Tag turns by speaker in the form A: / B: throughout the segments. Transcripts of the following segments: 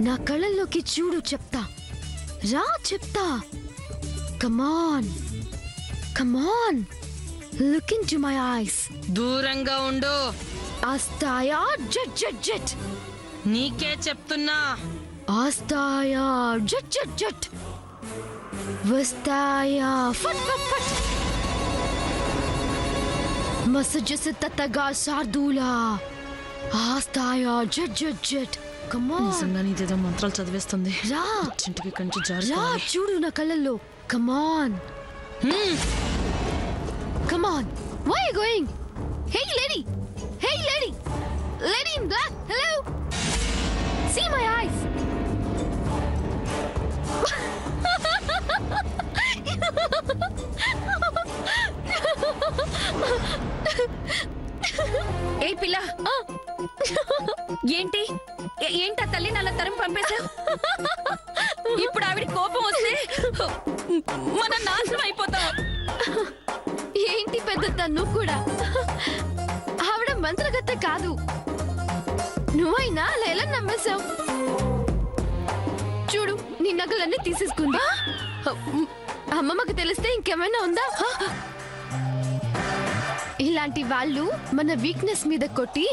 A: నా కళ్ళల్లోకి చూడు చెప్తా రా చెప్తా come on come on look into my eyes
B: దూరంగా ఉండు
A: ఆస్తాయా జట్ జట్ జట్
B: నీకే చెప్తున్నా
A: ఆస్తాయా జట్ జట్ జట్ వస్తాయా ఫట్ ఫట్ ఫట్ మసజసతతగా శార్దూలా ఆస్తాయా జట్ జట్ జట్ కమాన్
B: నిజంగా నీదేదో మంత్రాలు చదివేస్తుంది
A: రా
B: చింటికి కంచి జారి
A: రా చూడు నా కళ్ళల్లో come on come on why are going hey lady lady in black hello see my eyes
C: ఏ పిల్ల ఏంటి ఏంటా తల్లి నల్ల తరం పంపేశావు ఇప్పుడు ఆవిడ కోపం వస్తే మనం నాశనం అయిపోతాం.
A: ఏంటి పెద్ద తన్ను కూడా ఆవిడ మంత్రగత్తె కాదు నువ్వైనా అలా ఎలా నమ్మేశావు చూడు నీ నగలన్నీ తీసేసుకుందా అమ్మమ్మకు తెలిస్తే ఇంకేమైనా ఉందా ఇలాంటి వాళ్ళు మన వీక్నెస్ మీద కొట్టి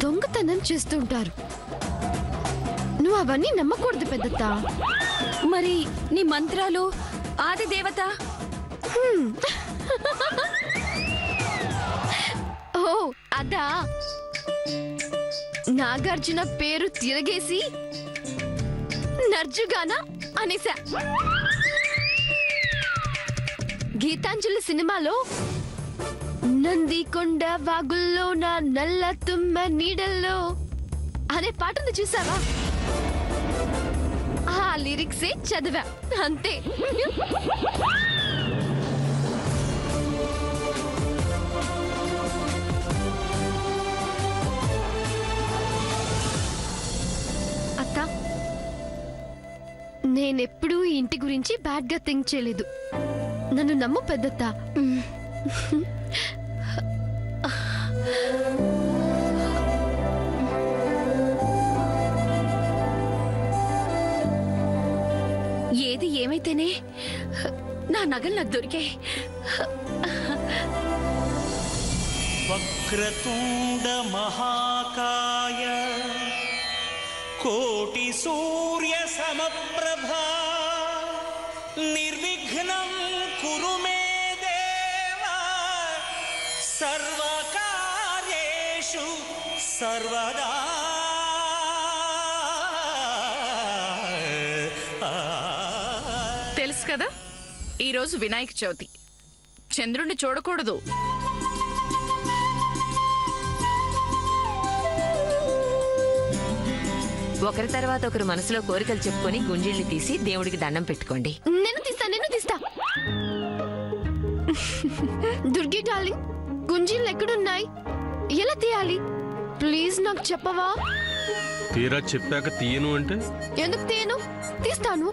A: దొంగతనం చేస్తుంటారు నువ్వు అవన్నీ నమ్మకూడదు పెద్దత్త
C: మరి నీ మంత్రాలు ఆది దేవత
A: ఓ అదా నాగార్జున పేరు తిరగేసి నర్జుగానా అనేసా గీతాంజలి సినిమాలో నందికొండ వాగుల్లో నా నల్ల తుమ్మ నీడల్లో అనే పాటను చూసావా ఆ లిరిక్సే చదివా అంతే అత్త నేనెప్పుడూ ఈ ఇంటి గురించి బ్యాడ్ గా థింక్ చేయలేదు నన్ను నమ్ము పెద్దత్త
C: ఏది ఏమైతేనే నా నగలు నాకు దొరికాయి.
D: వక్రతుండ మహాకాయ కోటి సూర్య సమప్రభా నిర్విఘ్నం కురు మే దేవ సర్వకార్యేషు సర్వదా.
C: తెలుసు కదా ఈరోజు వినాయక చవితి చంద్రుణ్ణి చూడకూడదు.
E: ఒకరి తర్వాత ఒకరు మనసులో కోరికలు చెప్పుకొని గుంజీల్ని తీసి దేవుడికి దండం పెట్టుకోండి.
A: నేను తీస్తా దుర్గి డార్లింగ్ గుంజీలు ఎక్కడున్నాయి ఎలా తీయాలి ప్లీజ్ నాకు చెప్పవా
F: తీరా చెప్పాక తీయను అంటే
A: ఎందుకు తీయను తీస్తాను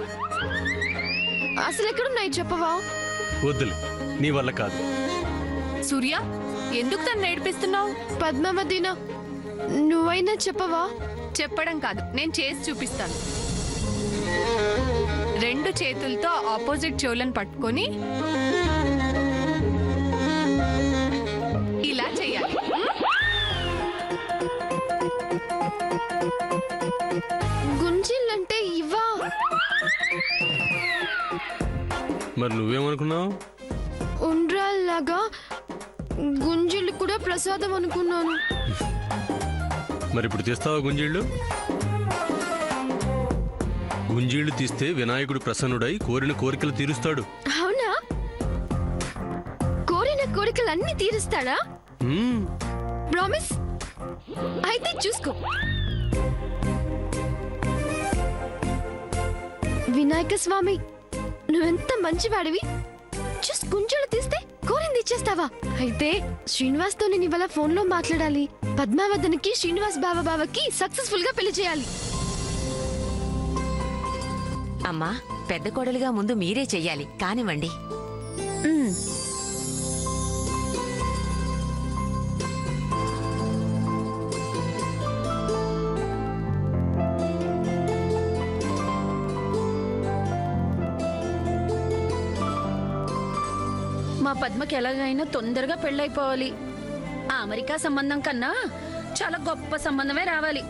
A: అసలు ఎక్కడున్నాయి చెప్పవా
F: వద్దులే నీ వల్ల కాదు.
C: సూర్య ఎందుకు తను నేర్పిస్తున్నావు?
A: పద్మావతిన నువ్వైనా చెప్పవా
C: చెప్పడం కాదు నేను చేసి చూపిస్తాను. రెండు చేతులతో ఆపోజిట్ చెవులను పట్టుకొని ఇలా చెయ్యాలి.
A: గుంజీలంటే ఇవా?
F: మరి నువ్వేమనుకున్నావు?
A: ఉండ్రాల్లాగా గుంజీలు కూడా ప్రసాదం అనుకున్నాను.
F: మరి ఇప్పుడు తీస్తావా గుంజీళ్ళు? గుంజీళ్లు తీస్తే వినాయకుడు ప్రసన్నుడై కోరిన కోరికలు తీరుస్తాడు.
A: అవునా? కోరిన కోరికలన్నీ తీరుస్తాడా? ప్రామిస్? అయితే చూసుకో. వినాయక స్వామి నువ్వెంత మంచివాడివి. చూసి గుంజీలు తీస్తే కోరింది ఇచ్చేస్తావా? అయితే శ్రీనివాస్ తో నేను ఇవాళ ఫోన్ లో మాట్లాడాలి. పద్మావతికి శ్రీనివాస్ బావకి సక్సెస్ఫుల్ గా పెళ్లి చేయాలి.
E: అమ్మా పెద్ద కోడలిగా ముందు మీరే చెయ్యాలి కానివ్వండి.
C: మా పద్మకి ఎలాగైనా తొందరగా పెళ్ళైపోవాలి. ఆ అమెరికా సంబంధం కన్నా చాలా గొప్ప సంబంధమే రావాలి.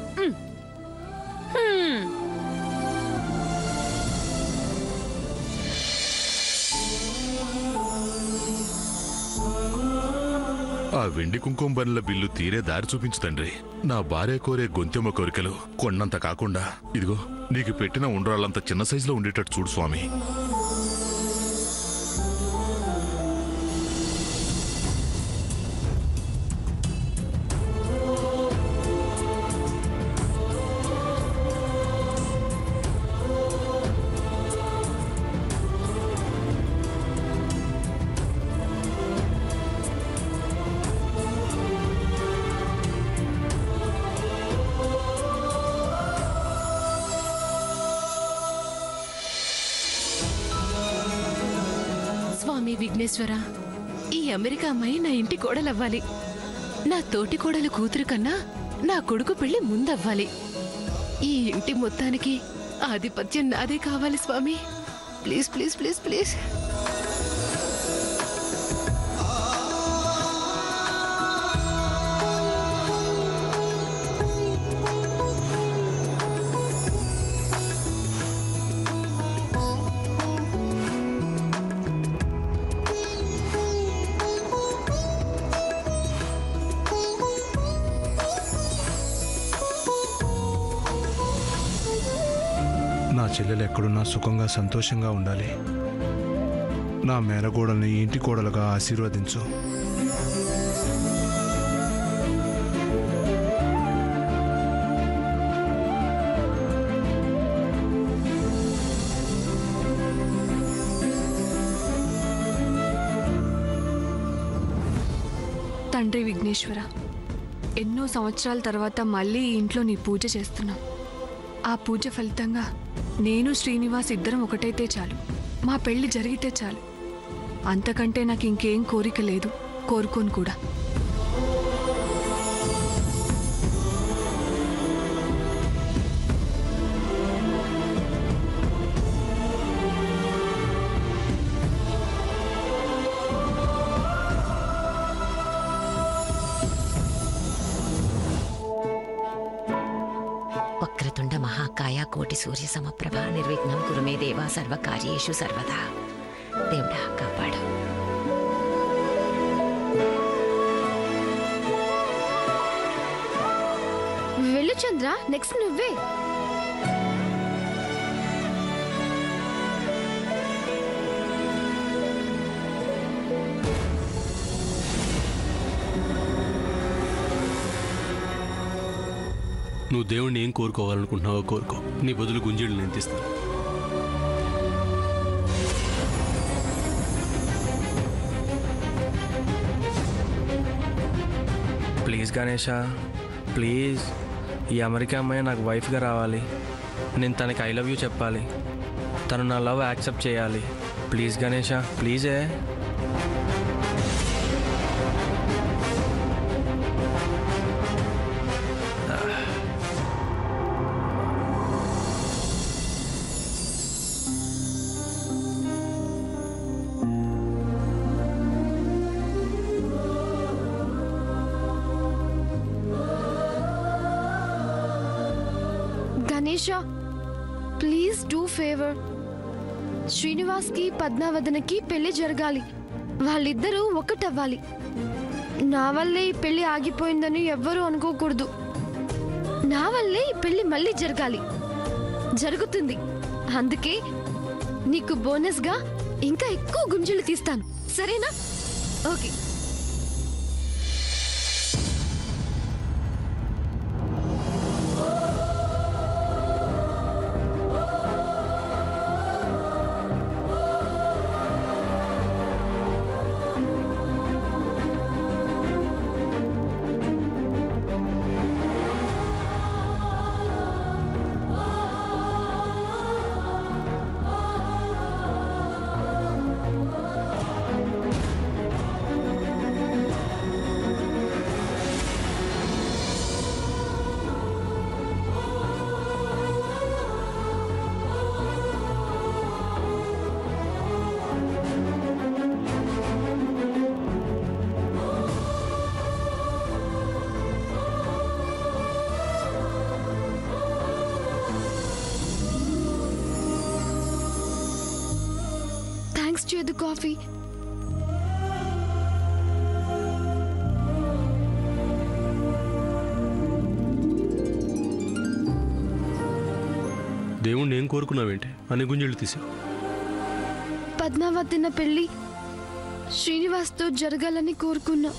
G: ఆ వెండి కుంకుమ బనుల బిల్లు తీరే దారి చూపించు తండ్రి. నా భార్య కోరే గొంతెమ్మ కోరికలు కొన్నంత కాకుండా ఇదిగో నీకు పెట్టిన ఉండ్రాళ్ళంత చిన్న సైజులో ఉండేటట్టు చూడు స్వామి.
H: స్వామి విఘ్నేశ్వర, ఈ అమెరికా అమ్మాయి నా ఇంటి కోడలవ్వాలి. నా తోటి కోడలు కూతురు కన్నా నా కొడుకు పెళ్లి ముందవ్వాలి. ఈ ఇంటి మొత్తానికి ఆధిపత్యం నాదే కావాలి స్వామి. Please please please please.
I: నా చెల్లెలు ఎక్కడున్నా సుఖంగా సంతోషంగా ఉండాలి. నా మేనగోడల్ని ఇంటి కోడలుగా ఆశీర్వదించు.
J: తండ్రి విఘ్నేశ్వర, ఎన్నో సంవత్సరాల తర్వాత మళ్ళీ ఈ ఇంట్లో నీ పూజ చేస్తున్నాం. ఆ పూజ ఫలితంగా నేను శ్రీనివాస్ ఇద్దరం ఒకటైతే చాలు. మా పెళ్లి జరిగితే చాలు. అంతకంటే నాకు ఇంకేం కోరిక లేదు, కోరుకోను కూడా.
E: వక్రతుండ మహాకాయ కోటి సూర్య సమప్రభ నిర్విఘ్నం కురు మే దేవా సర్వకార్యేషు సర్వదా. దేవుడా కాపాడు.
A: వెళ్ళు చంద్ర, నెక్స్ట్ నువ్వే.
F: నువ్వు దేవుణ్ణి ఏం కోరుకోవాలనుకుంటున్నావో కోరుకో. నీ బదులు గుంజీళ్ళు నేను తీస్తాను.
K: Please Ganesha, please. ఈ అమెరికా అమ్మాయి నాకు వైఫ్గా రావాలి. నేను తనకి ఐ లవ్ యూ చెప్పాలి. తను నా లవ్ యాక్సెప్ట్ చేయాలి. ప్లీజ్ గణేష, ప్లీజే.
A: Ganesha, please do favour. శ్రీనివాస్కి పద్మావదనకి పెళ్లి జరగాలి. వాళ్ళిద్దరూ ఒకటవ్వాలి. నా వల్లే ఈ పెళ్లి ఆగిపోయిందని ఎవ్వరూ అనుకోకూడదు. నా వల్లే ఈ పెళ్లి మళ్ళీ జరగాలి. జరుగుతుంది. అందుకే నీకు బోనస్గా ఇంకా ఎక్కువ గుంజులు తీస్తాను, సరేనా? ఓకే. మిక్స్ చేయదు కాఫీ.
F: దేవుణ్ణి ఏం కోరుకున్నావేంటి అని గుంజీళ్ళు తీసావు?
A: పద్మావతిన పెళ్లి శ్రీనివాస్తో జరగాలని కోరుకున్నా.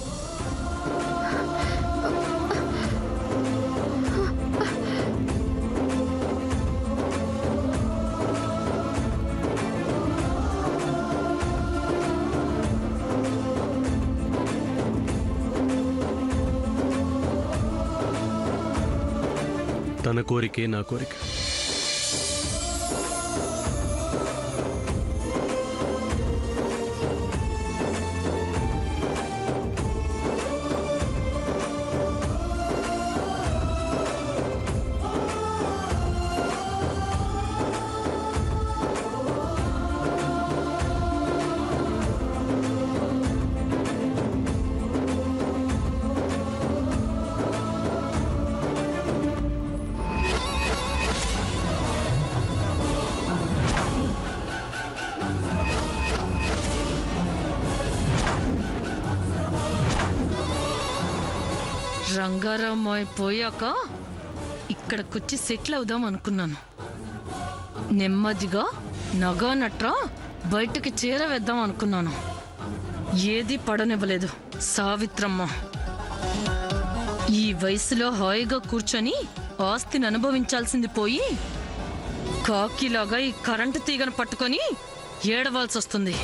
F: తన కోరికే నా కోరిక.
B: రంగారావు అయిపోయాక ఇక్కడికొచ్చి సెటిల్ అవుదాం అనుకున్నాను. నెమ్మదిగా నగా నట్రా బయటకి చేరవేద్దాం అనుకున్నాను. ఏది పడనివ్వలేదు సావిత్రమ్మ. ఈ వయసులో హాయిగా కూర్చొని ఆస్తిని అనుభవించాల్సింది పోయి కాకిలాగా ఈ కరెంటు తీగను పట్టుకొని ఏడవాల్సి వస్తుంది.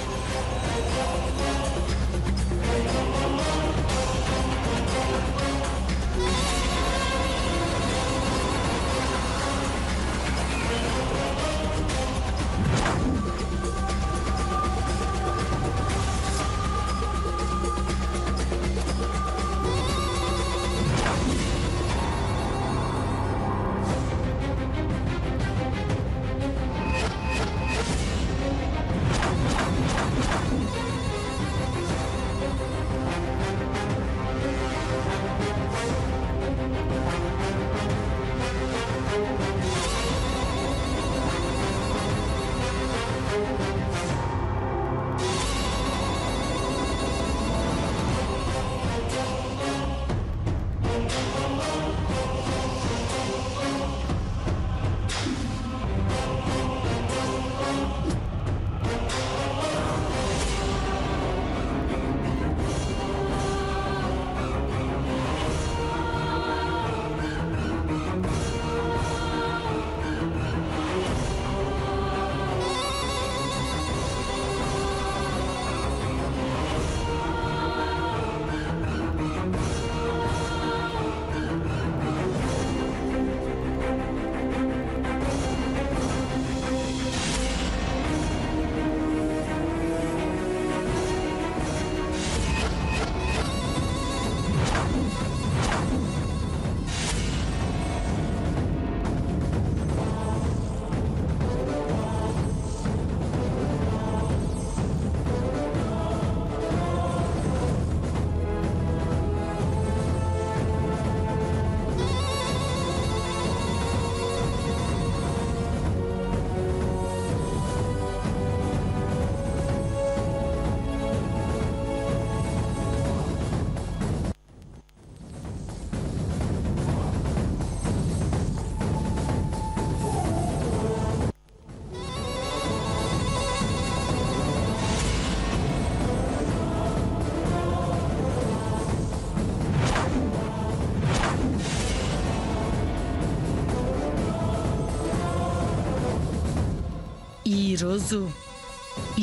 B: ఈరోజు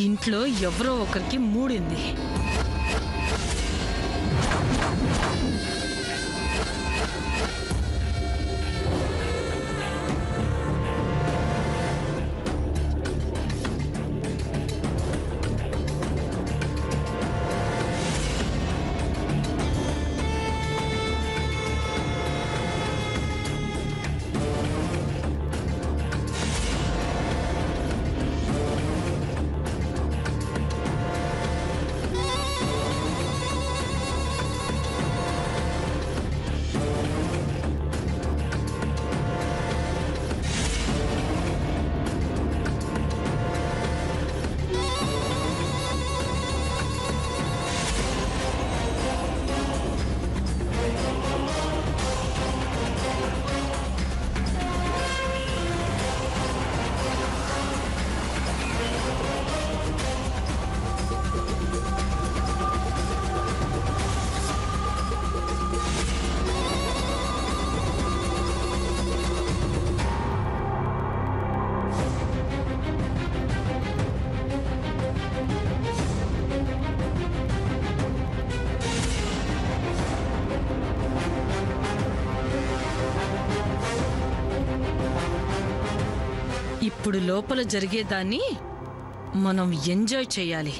B: ఇంట్లో ఎవరో ఒకరికి మూడింది. ఇప్పుడు లోపల జరిగేదాన్ని మనం ఎంజాయ్ చేయాలి.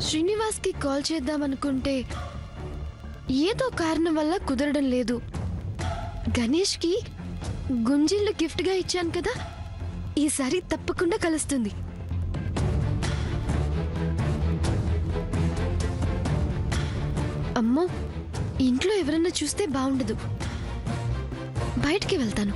A: శ్రీనివాస్కి కాల్ చేద్దామనుకుంటే ఏదో కారణం వల్ల కుదరడం లేదు. గణేష్కి గుంజిళ్ళు గిఫ్ట్గా ఇచ్చాను కదా, ఈసారి తప్పకుండా కలుస్తుంది. అమ్మో, ఇంట్లో ఎవరన్నా చూస్తే బాగుండదు. బయటికి వెళ్తాను.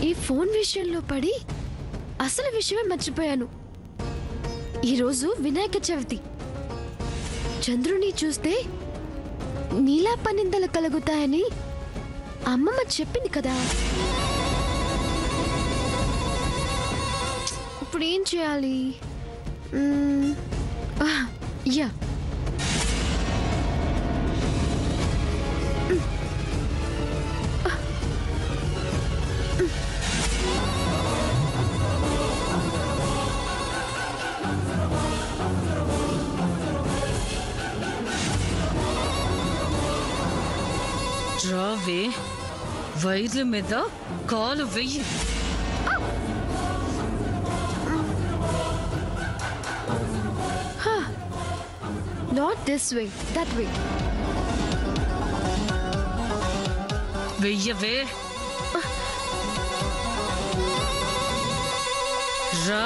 A: ఈ ఫోన్ విషయంలో పడి అసలు విషయమే మర్చిపోయాను. ఈరోజు వినాయక చవితి. చంద్రుని చూస్తే నీలా పనిందలు కలుగుతాయని అమ్మమ్మ చెప్పింది కదా. ఇప్పుడు ఏం చేయాలి? యా,
B: రావే, వైర్ల మీద కాలు వెయ్యి.
A: Not this way, that way.
B: వెయ్యవే. రా.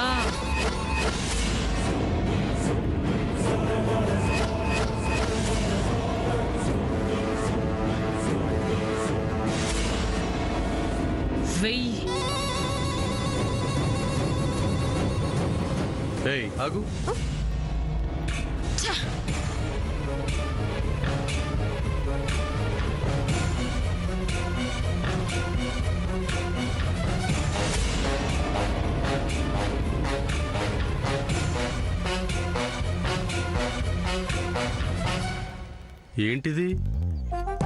B: వెయ్యి.
F: ఏయ్, ఆగు. ఏంటిది?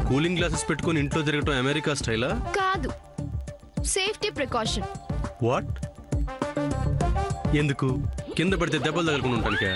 F: కూలింగ్ గ్లాసెస్ పెట్టుకొని ఇంట్లో తిరగటం అమెరికా స్టైలా?
A: కాదు, సేఫ్టీ ప్రికాషన్.
F: వాట్? ఎందుకు? కింద పడితే దెబ్బలు తగలకుండా ఉంటానికా?